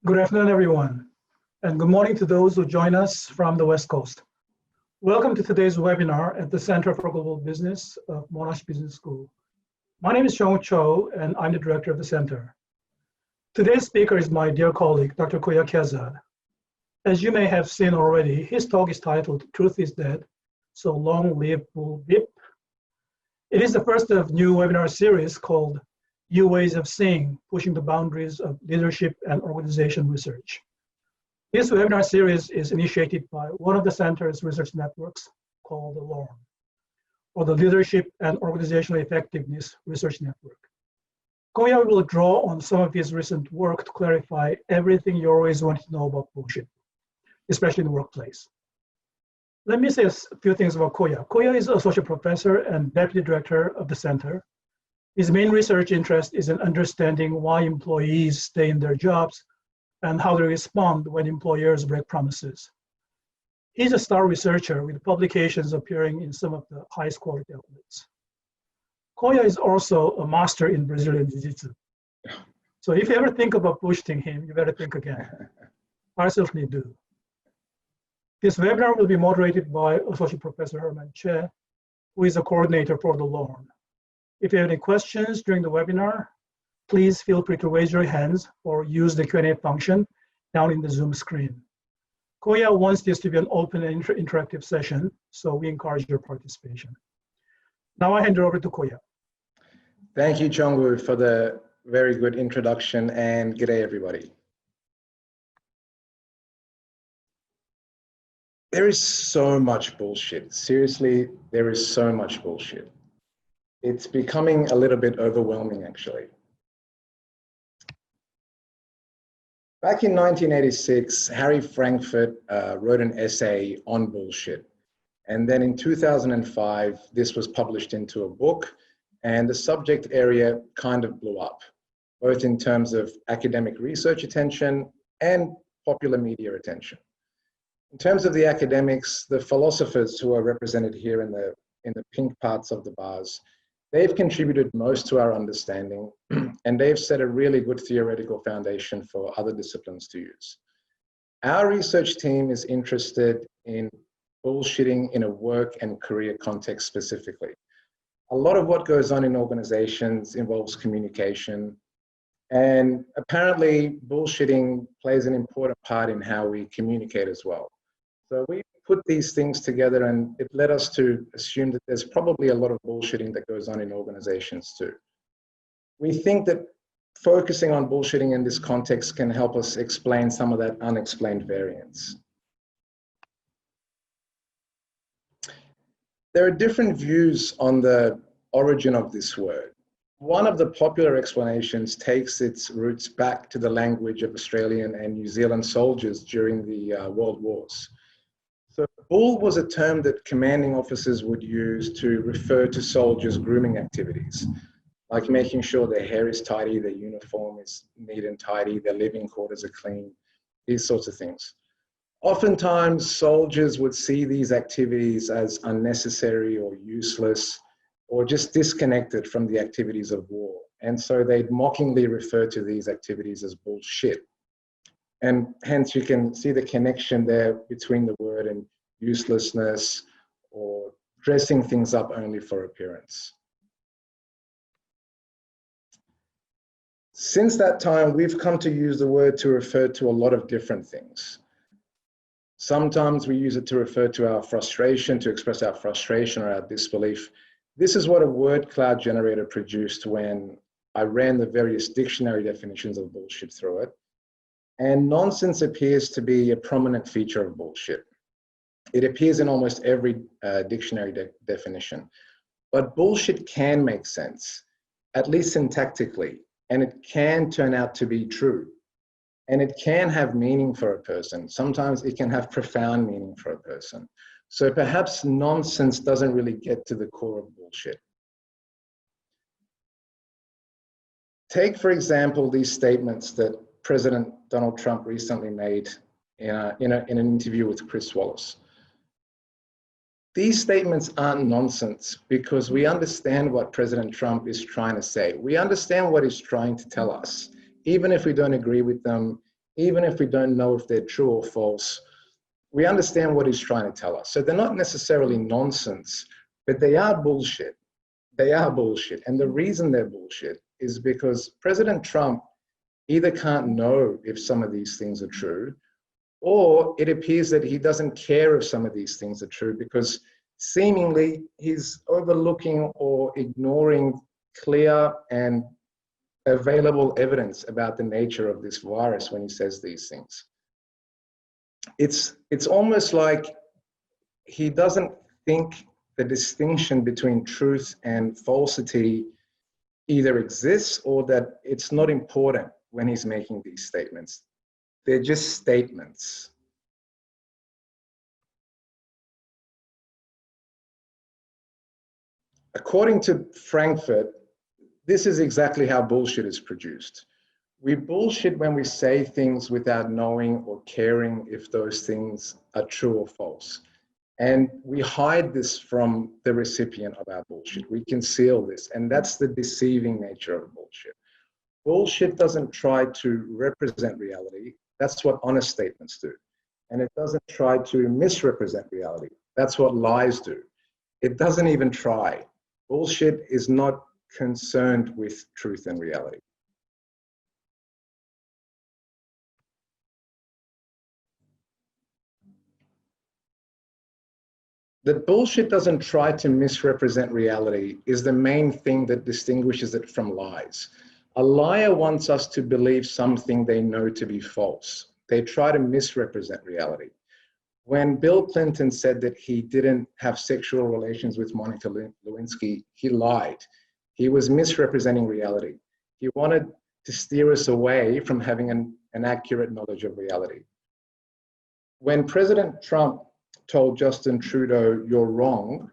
Good afternoon, everyone, and good morning to those who join us from the West Coast. Welcome to today's webinar at the Center for Global Business of Monash Business School. My name is Seong Cho, and I'm the director of the center. Today's speaker is my dear colleague, Dr. Koya Kiazad. As you may have seen already, his talk is titled Truth is Dead, so long live Bull Bip. It is the first of new webinar series called New Ways of Seeing, Pushing the Boundaries of Leadership and Organization Research. This webinar series is initiated by one of the center's research networks called the LORN, or the Leadership and Organizational Effectiveness Research Network. Koya will draw on some of his recent work to clarify everything you always wanted to know about bullshit, especially in the workplace. Let me say a few things about Koya. Koya is an associate professor and deputy director of the center. His main research interest is in understanding why employees stay in their jobs and how they respond when employers break promises. He's a star researcher with publications appearing in some of the highest quality outlets. Koya is also a master in Brazilian Jiu-Jitsu. So if you ever think about bullshitting him, you better think again. I certainly do. This webinar will be moderated by Associate Professor Herman Che, who is a coordinator for the LORN. If you have any questions during the webinar, please feel free to raise your hands or use the Q&A function down in the Zoom screen. Koya wants this to be an open and interactive session, so we encourage your participation. Now I hand it over to Koya. Thank you, Chongwoo, for the very good introduction, and g'day, everybody. There is so much bullshit. Seriously, there is so much bullshit. It's becoming a little bit overwhelming, actually. Back in 1986, Harry Frankfurt wrote an essay on bullshit. And then in 2005, this was published into a book, and the subject area kind of blew up, both in terms of academic research attention and popular media attention. In terms of the academics, the philosophers who are represented here in the pink parts of the bars, they've contributed most to our understanding, and they've set a really good theoretical foundation for other disciplines to use. Our research team is interested in bullshitting in a work and career context specifically. A lot of what goes on in organizations involves communication, and apparently bullshitting plays an important part in how we communicate as well. So we put these things together, and it led us to assume that there's probably a lot of bullshitting that goes on in organizations too. We think that focusing on bullshitting in this context can help us explain some of that unexplained variance. There are different views on the origin of this word. One of the popular explanations takes its roots back to the language of Australian and New Zealand soldiers during the World Wars. So bull was a term that commanding officers would use to refer to soldiers' grooming activities, like making sure their hair is tidy, their uniform is neat and tidy, their living quarters are clean, these sorts of things. Oftentimes, soldiers would see these activities as unnecessary or useless or just disconnected from the activities of war. And so they'd mockingly refer to these activities as bullshit. And hence you can see the connection there between the word and uselessness or dressing things up only for appearance. Since that time, we've come to use the word to refer to a lot of different things. Sometimes we use it to refer to our frustration, to express our frustration or our disbelief. This is what a word cloud generator produced when I ran the various dictionary definitions of bullshit through it. And nonsense appears to be a prominent feature of bullshit. It appears in almost every dictionary definition. But bullshit can make sense, at least syntactically, and it can turn out to be true. And it can have meaning for a person. Sometimes it can have profound meaning for a person. So perhaps nonsense doesn't really get to the core of bullshit. Take, for example, these statements that President Donald Trump recently made in an interview with Chris Wallace. These statements aren't nonsense because we understand what President Trump is trying to say. We understand what he's trying to tell us. Even if we don't agree with them, even if we don't know if they're true or false, we understand what he's trying to tell us. So they're not necessarily nonsense, but they are bullshit. They are bullshit. And the reason they're bullshit is because President Trump either can't know if some of these things are true, or it appears that he doesn't care if some of these things are true because seemingly he's overlooking or ignoring clear and available evidence about the nature of this virus when he says these things. It's almost like he doesn't think the distinction between truth and falsity either exists or that it's not important when he's making these statements. They're just statements. According to Frankfurt, this is exactly how bullshit is produced. We bullshit when we say things without knowing or caring if those things are true or false. And we hide this from the recipient of our bullshit. We conceal this, and that's the deceiving nature of bullshit. Bullshit doesn't try to represent reality. That's what honest statements do. And it doesn't try to misrepresent reality. That's what lies do. It doesn't even try. Bullshit is not concerned with truth and reality. That bullshit doesn't try to misrepresent reality is the main thing that distinguishes it from lies. A liar wants us to believe something they know to be false. They try to misrepresent reality. When Bill Clinton said that he didn't have sexual relations with Monica Lewinsky, he lied. He was misrepresenting reality. He wanted to steer us away from having an accurate knowledge of reality. When President Trump told Justin Trudeau, "You're wrong,"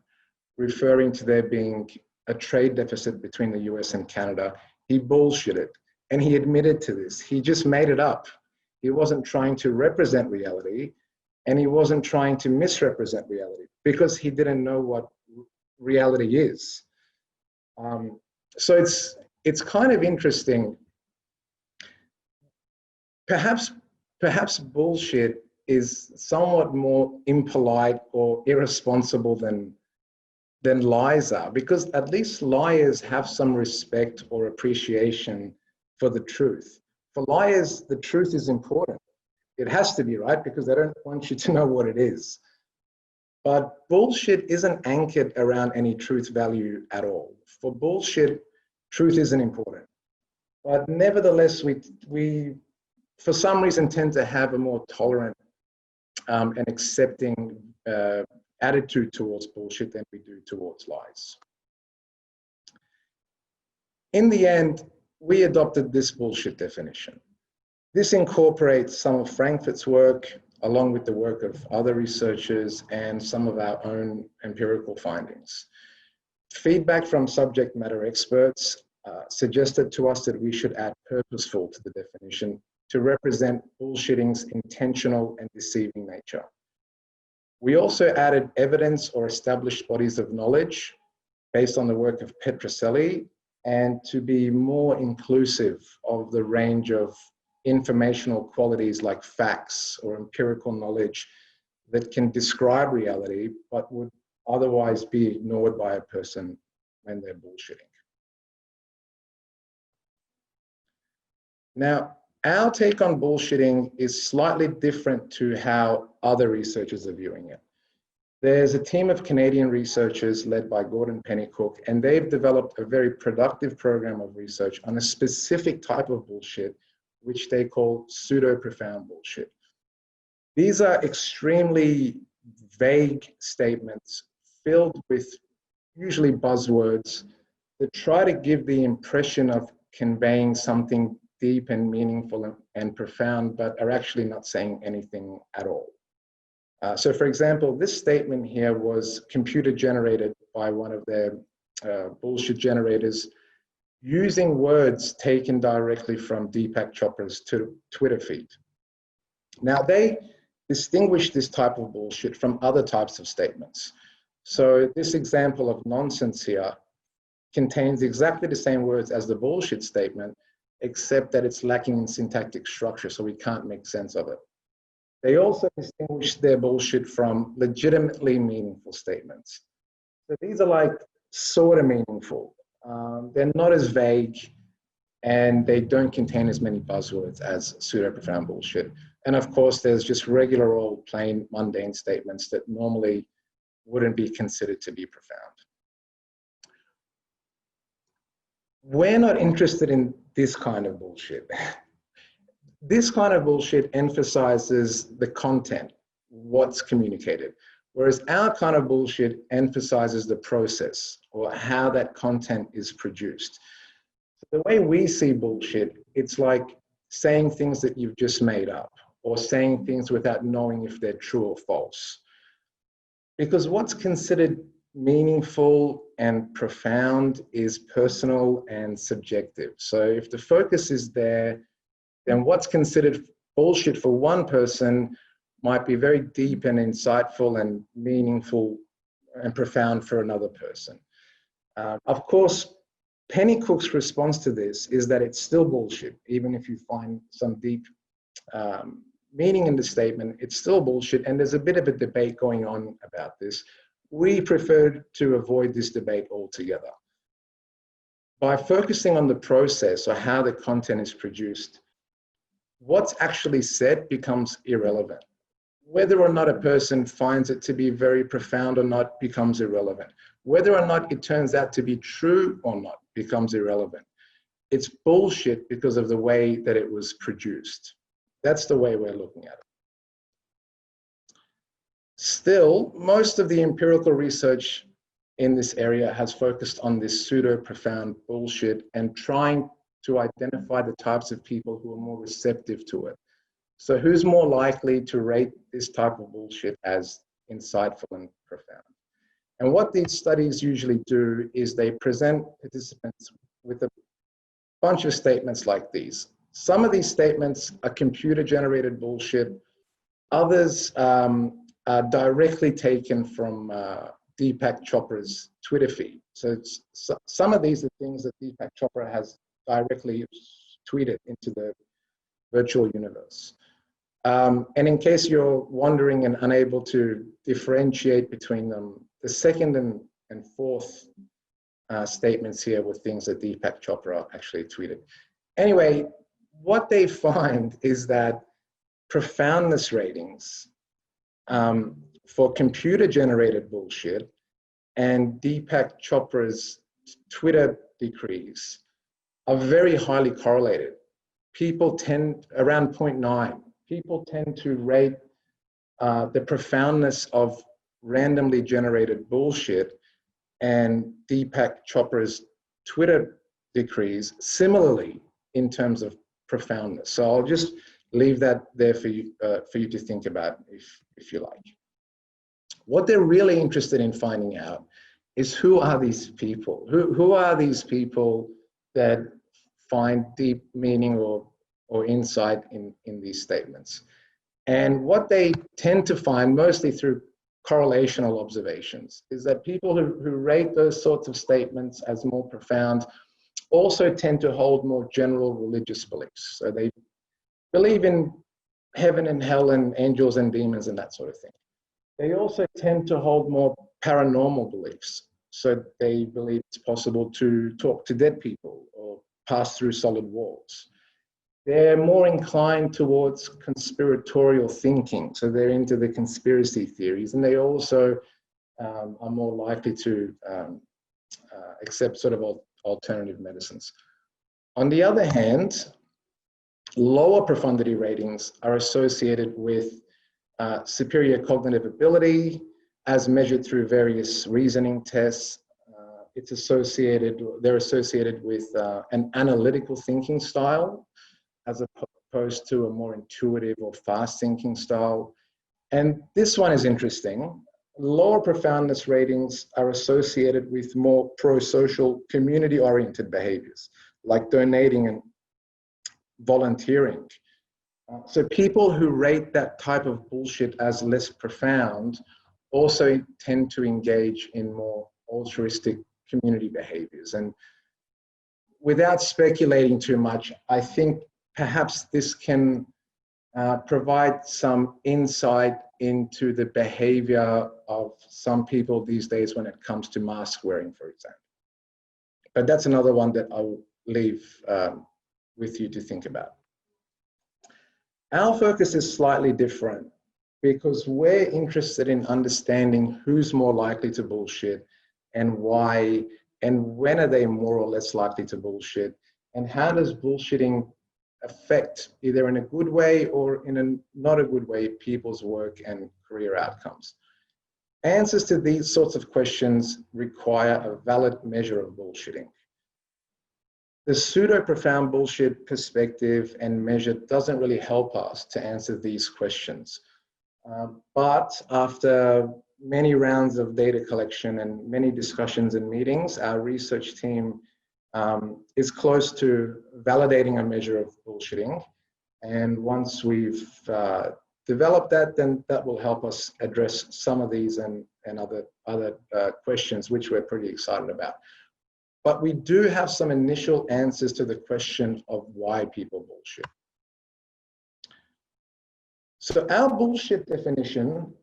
referring to there being a trade deficit between the US and Canada, he bullshitted. And he admitted to this. He just made it up. He wasn't trying to represent reality, and he wasn't trying to misrepresent reality because he didn't know what reality is. So it's kind of interesting. Perhaps bullshit is somewhat more impolite or irresponsible than lies are, because at least liars have some respect or appreciation for the truth. For liars, the truth is important. It has to be, right? Because they don't want you to know what it is. But bullshit isn't anchored around any truth value at all. For bullshit, truth isn't important. But nevertheless, we for some reason tend to have a more tolerant and accepting attitude towards bullshit than we do towards lies. In the end, we adopted this bullshit definition. This incorporates some of Frankfurt's work, along with the work of other researchers and some of our own empirical findings. Feedback from subject matter experts suggested to us that we should add purposeful to the definition to represent bullshitting's intentional and deceiving nature. We also added evidence or established bodies of knowledge based on the work of Petrocelli, and to be more inclusive of the range of informational qualities like facts or empirical knowledge that can describe reality, but would otherwise be ignored by a person when they're bullshitting. Now, our take on bullshitting is slightly different to how other researchers are viewing it. There's a team of Canadian researchers led by Gordon Pennycook, and they've developed a very productive program of research on a specific type of bullshit, which they call pseudo-profound bullshit. These are extremely vague statements filled with usually buzzwords that try to give the impression of conveying something deep and meaningful and profound, but are actually not saying anything at all. So for example, this statement here was computer generated by one of their bullshit generators using words taken directly from Deepak Chopra's Twitter feed. Now they distinguish this type of bullshit from other types of statements. So this example of nonsense here contains exactly the same words as the bullshit statement, except that it's lacking in syntactic structure, so we can't make sense of it. They also distinguish their bullshit from legitimately meaningful statements. So these are like sort of meaningful. They're not as vague, and they don't contain as many buzzwords as pseudo-profound bullshit. And of course, there's just regular old plain mundane statements that normally wouldn't be considered to be profound. We're not interested in this kind of bullshit. This kind of bullshit emphasizes the content, what's communicated, whereas our kind of bullshit emphasizes the process or how that content is produced. The way we see bullshit, it's like saying things that you've just made up or saying things without knowing if they're true or false. Because what's considered meaningful and profound is personal and subjective. So if the focus is there, then what's considered bullshit for one person might be very deep and insightful and meaningful and profound for another person. Of course, Pennycook's response to this is that it's still bullshit. Even if you find some deep meaning in the statement, it's still bullshit. And there's a bit of a debate going on about this. We prefer to avoid this debate altogether. By focusing on the process or how the content is produced, what's actually said becomes irrelevant. Whether or not a person finds it to be very profound or not becomes irrelevant. Whether or not it turns out to be true or not becomes irrelevant. It's bullshit because of the way that it was produced. That's the way we're looking at it. Still, most of the empirical research in this area has focused on this pseudo-profound bullshit and trying to identify the types of people who are more receptive to it. So who's more likely to rate this type of bullshit as insightful and profound? And what these studies usually do is they present participants with a bunch of statements like these. Some of these statements are computer-generated bullshit. Others are directly taken from Deepak Chopra's Twitter feed. So some of these are things that Deepak Chopra has directly tweeted into the virtual universe. And in case you're wondering and unable to differentiate between them, the second and fourth statements here were things that Deepak Chopra actually tweeted. Anyway, what they find is that profoundness ratings for computer-generated bullshit and Deepak Chopra's Twitter decrees are very highly correlated. People tend, around 0.9, people tend to rate the profoundness of randomly generated bullshit and Deepak Chopra's Twitter decrees similarly in terms of profoundness. So I'll just leave that there for you to think about if you like. What they're really interested in finding out is who are these people? Who are these people that find deep meaning or insight in these statements? And what they tend to find, mostly through correlational observations, is that people who rate those sorts of statements as more profound also tend to hold more general religious beliefs. So they believe in heaven and hell and angels and demons and that sort of thing. They also tend to hold more paranormal beliefs. So they believe it's possible to talk to dead people or pass through solid walls. They're more inclined towards conspiratorial thinking. So they're into the conspiracy theories, and they also are more likely to accept sort of alternative medicines. On the other hand, lower profundity ratings are associated with superior cognitive ability as measured through various reasoning tests. They're associated with an analytical thinking style as opposed to a more intuitive or fast thinking style. And this one is interesting. Lower profoundness ratings are associated with more pro-social, community-oriented behaviors, like donating and volunteering. So people who rate that type of bullshit as less profound also tend to engage in more altruistic community behaviors. And without speculating too much, I think perhaps this can provide some insight into the behavior of some people these days when it comes to mask wearing, for example. But that's another one that I'll leave with you to think about. Our focus is slightly different because we're interested in understanding who's more likely to bullshit and why, and when are they more or less likely to bullshit, and how does bullshitting affect, either in a good way or in a not a good way, people's work and career outcomes. Answers to these sorts of questions require a valid measure of bullshitting. The pseudo-profound bullshit perspective and measure doesn't really help us to answer these questions. But after many rounds of data collection and many discussions and meetings, our research team is close to validating a measure of bullshitting. And once we've developed that, then that will help us address some of these and other questions, which we're pretty excited about. But we do have some initial answers to the question of why people bullshit. So our bullshitting definition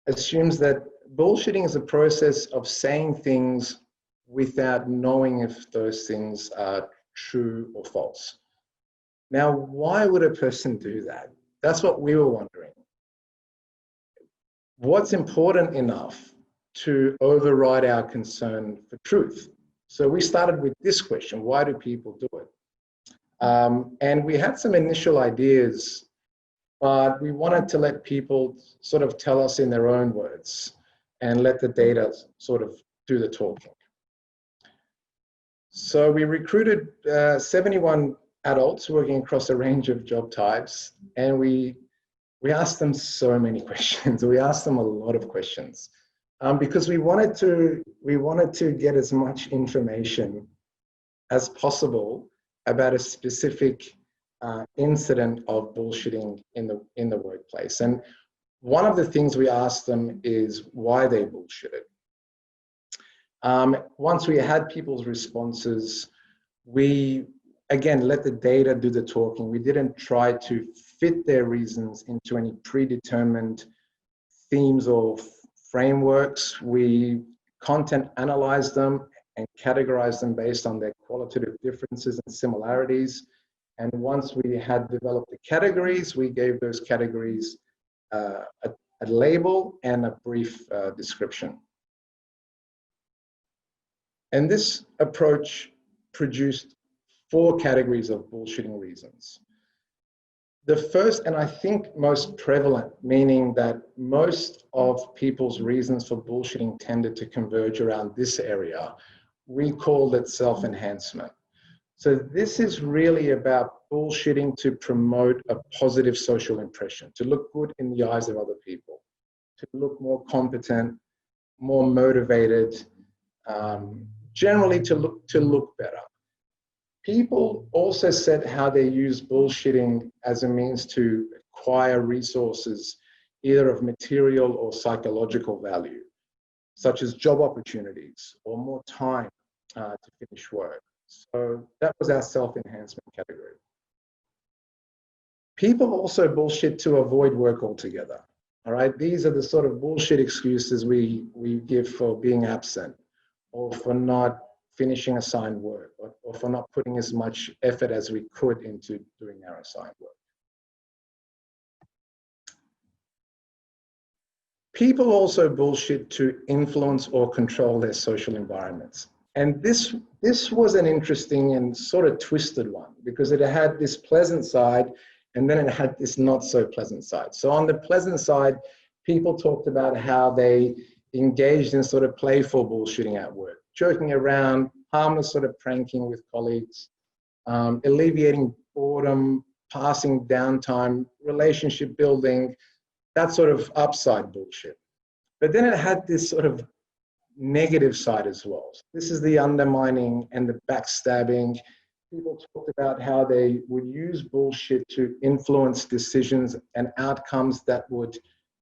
assumes that bullshitting is a process of saying things without knowing if those things are true or false. Now, why would a person do that? That's what we were wondering. What's important enough to override our concern for truth? So we started with this question: why do people do it? And we had some initial ideas, but we wanted to let people sort of tell us in their own words and let the data sort of do the talking. So we recruited 71 adults working across a range of job types, and we asked them so many questions. We asked them a lot of questions because we wanted to get as much information as possible about a specific incident of bullshitting in the workplace. And one of the things we asked them is why they bullshitted. Once we had people's responses, we again let the data do the talking. We didn't try to fit their reasons into any predetermined themes or frameworks. We content analyzed them and categorized them based on their qualitative differences and similarities. And once we had developed the categories, we gave those categories a label and a brief description. And this approach produced 4 categories of bullshitting reasons. The first, and I think most prevalent, meaning that most of people's reasons for bullshitting tended to converge around this area, we called it self-enhancement. So this is really about bullshitting to promote a positive social impression, to look good in the eyes of other people, to look more competent, more motivated, generally to look better. People also said how they use bullshitting as a means to acquire resources, either of material or psychological value, such as job opportunities or more time to finish work. So that was our self-enhancement category. People also bullshit to avoid work altogether. All right, these are the sort of bullshit excuses we give for being absent, or for not finishing assigned work, or for not putting as much effort as we could into doing our assigned work. People also bullshit to influence or control their social environments. And this was an interesting and sort of twisted one, because it had this pleasant side and then it had this not so pleasant side. So on the pleasant side, people talked about how they engaged in sort of playful bullshitting at work, joking around, harmless sort of pranking with colleagues, alleviating boredom, passing downtime, relationship building, that sort of upside bullshit. But then it had this sort of negative side as well. So this is the undermining and the backstabbing. People talked about how they would use bullshit to influence decisions and outcomes that would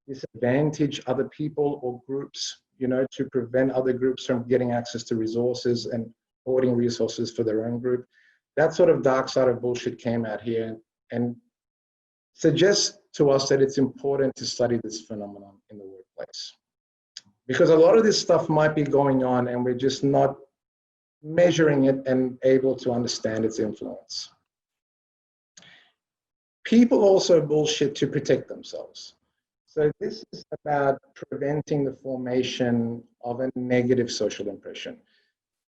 disadvantage other people or groups, you know, to prevent other groups from getting access to resources and hoarding resources for their own group. That sort of dark side of bullshit came out here and suggests to us that it's important to study this phenomenon in the workplace. Because a lot of this stuff might be going on and we're just not measuring it and able to understand its influence. People also bullshit to protect themselves. So this is about preventing the formation of a negative social impression.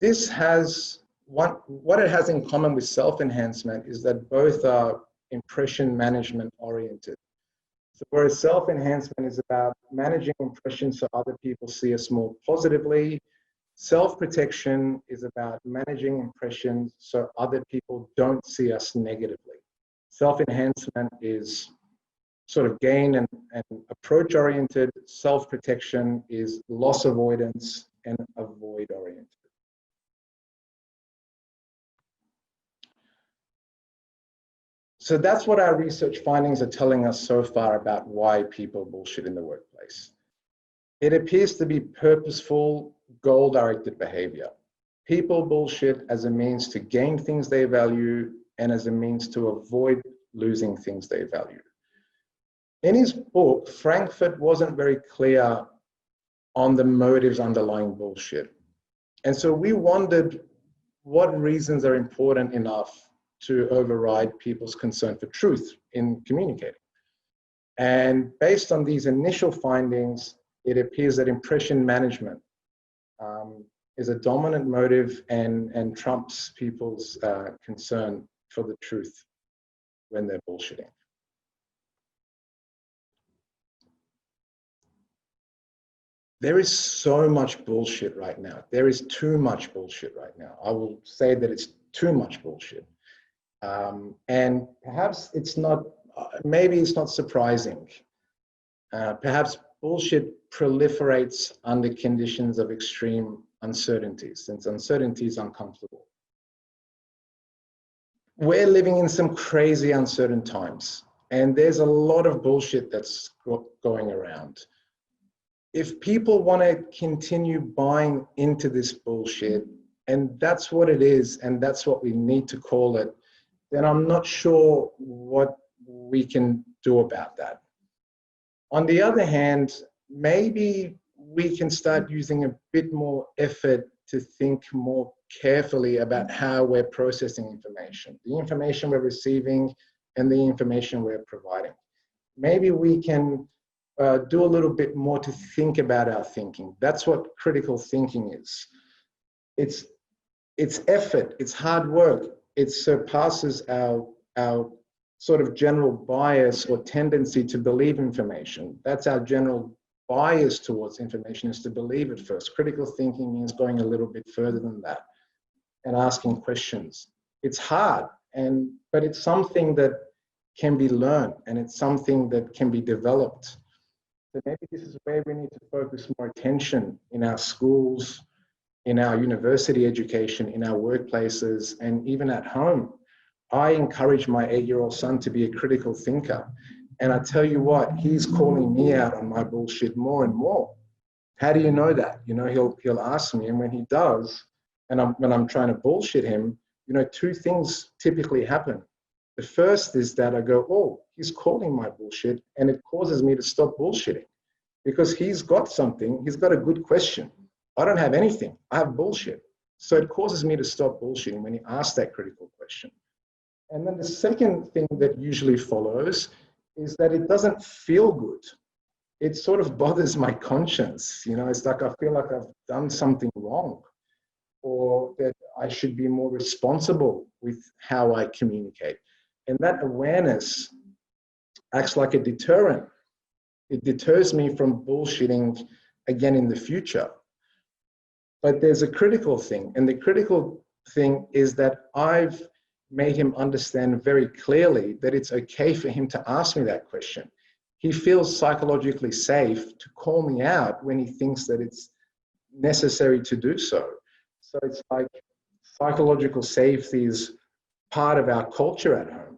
This has, what it has in common with self-enhancement is that both are impression management oriented. So whereas self-enhancement is about managing impressions so other people see us more positively, self-protection is about managing impressions so other people don't see us negatively. Self-enhancement is sort of gain and approach oriented. Self-protection is loss avoidance and avoid oriented. So that's what our research findings are telling us so far about why people bullshit in the workplace. It appears to be purposeful, goal-directed behavior. People bullshit as a means to gain things they value and as a means to avoid losing things they value. In his book, Frankfurt wasn't very clear on the motives underlying bullshit. And so we wondered what reasons are important enough to override people's concern for truth in communicating. And based on these initial findings, it appears that impression management is a dominant motive and trumps people's concern for the truth when they're bullshitting. There is so much bullshit right now. There is too much bullshit right now. I will say that it's too much bullshit. And perhaps it's not, maybe it's not surprising. Perhaps bullshit proliferates under conditions of extreme uncertainty, since uncertainty is uncomfortable. We're living in some crazy uncertain times, and there's a lot of bullshit that's going around. If people want to continue buying into this bullshit, and that's what it is, and that's what we need to call it, then I'm not sure what we can do about that. On the other hand, maybe we can start using a bit more effort to think more carefully about how we're processing information, the information we're receiving and the information we're providing. Maybe we can do a little bit more to think about our thinking. That's what critical thinking is. It's effort, it's hard work. It surpasses our sort of general bias or tendency to believe information. That's our general bias towards information, is to believe it first. Critical thinking means going a little bit further than that and asking questions. It's hard, but it's something that can be learned, and it's something that can be developed. So maybe this is where we need to focus more attention in our schools, in our university education, in our workplaces, and even at home. I encourage my 8-year-old son to be a critical thinker. And I tell you what, he's calling me out on my bullshit more and more. How do you know that? You know, he'll ask me, and when he does, and when I'm trying to bullshit him, you know, two things typically happen. The first is that I go, oh, he's calling my bullshit, and it causes me to stop bullshitting because he's got something, he's got a good question. I don't have anything, I have bullshit. So it causes me to stop bullshitting when he asks that critical question. And then the second thing that usually follows is that it doesn't feel good. It sort of bothers my conscience. You know, it's like I feel like I've done something wrong, or that I should be more responsible with how I communicate. And that awareness acts like a deterrent. It deters me from bullshitting again in the future. But there's a critical thing, and the critical thing is that I've made him understand very clearly that it's okay for him to ask me that question. He feels psychologically safe to call me out when he thinks that it's necessary to do so. So it's like psychological safety is part of our culture at home.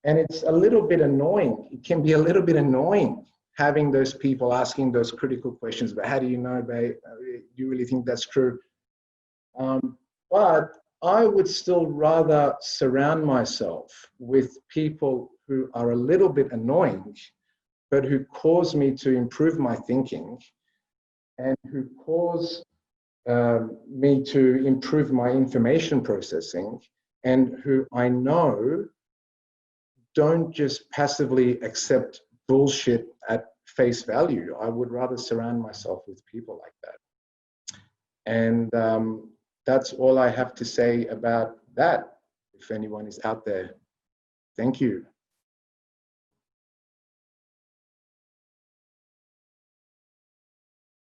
And it's a little bit annoying. It can be a little bit annoying having those people asking those critical questions, but how do you know, babe? Do you really think that's true? But I would still rather surround myself with people who are a little bit annoying, but who cause me to improve my thinking and who cause me to improve my information processing, and who I know don't just passively accept bullshit at face value. I would rather surround myself with people like that. And that's all I have to say about that. If anyone is out there, thank you.